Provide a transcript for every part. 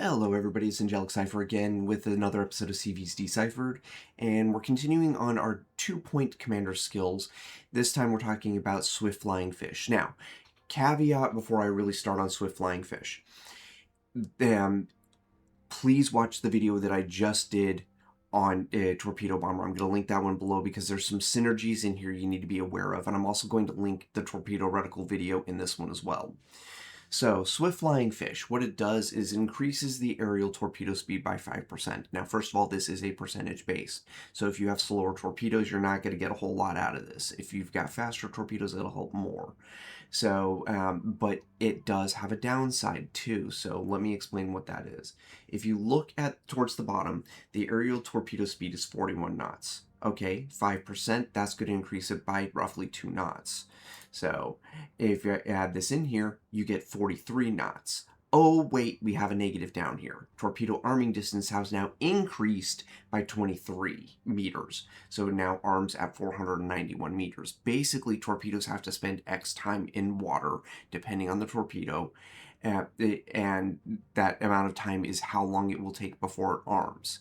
Hello everybody, it's Angelic Cipher again with another episode of CV's Deciphered, and we're continuing on our 2-point commander skills. This time we're talking about Swift Flying Fish. Now, caveat before I really start on Swift Flying Fish. Please watch the video that I just did on Torpedo Bomber. I'm going to link that one below because there's some synergies in here you need to be aware of, and I'm also going to link the Torpedo Reticle video in this one as well. So, Swift Flying Fish, what it does is increases the aerial torpedo speed by 5%. Now, first of all, this is a percentage base. So if you have slower torpedoes, you're not going to get a whole lot out of this. If you've got faster torpedoes, it'll help more. So, but it does have a downside too. So let me explain what that is. If you look at towards the bottom, the aerial torpedo speed is 41 knots. Okay, 5%, that's going to increase it by roughly 2 knots. So if you add this in here, you get 43 knots. Oh, wait, we have a negative down here. Torpedo arming distance has now increased by 23 meters. So now arms at 491 meters. Basically, torpedoes have to spend X time in water, depending on the torpedo. And that amount of time is how long it will take before it arms.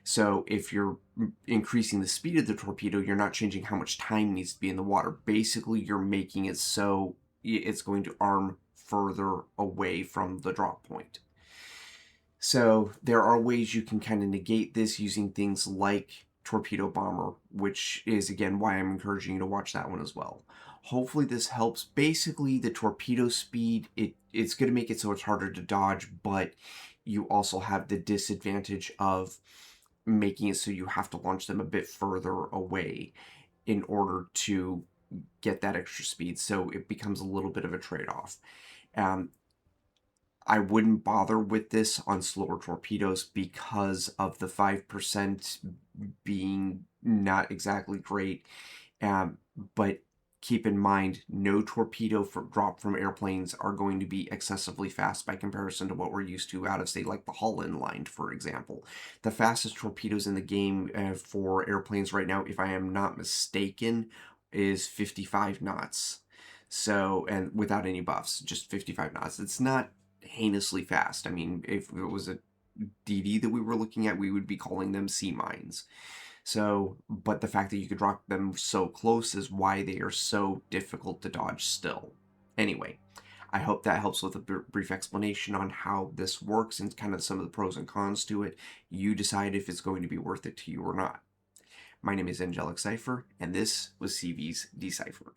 So if you're increasing the speed of the torpedo, you're not changing how much time needs to be in the water. Basically, you're making it so it's going to arm further away from the drop point. So there are ways you can kind of negate this using things like Torpedo Bomber, which is, again, why I'm encouraging you to watch that one as well. Hopefully this helps. Basically, the torpedo speed, it's going to make it so it's harder to dodge, but you also have the disadvantage of making it so you have to launch them a bit further away in order to get that extra speed. So it becomes a little bit of a trade-off. I wouldn't bother with this on slower torpedoes because of the 5% being not exactly great. But keep in mind, no torpedo drop from airplanes are going to be excessively fast by comparison to what we're used to out of, say, like the Holland line, for example. The fastest torpedoes in the game for airplanes right now, if I am not mistaken, is 55 knots. So, and without any buffs, just 55 knots. It's not heinously fast. I mean, if it was a DD that we were looking at, we would be calling them sea mines. So, but the fact that you could drop them so close is why they are so difficult to dodge still. Anyway, I hope that helps with a brief explanation on how this works and kind of some of the pros and cons to it. You decide if it's going to be worth it to you or not. My name is Angelic Cipher, and this was CV's Deciphered.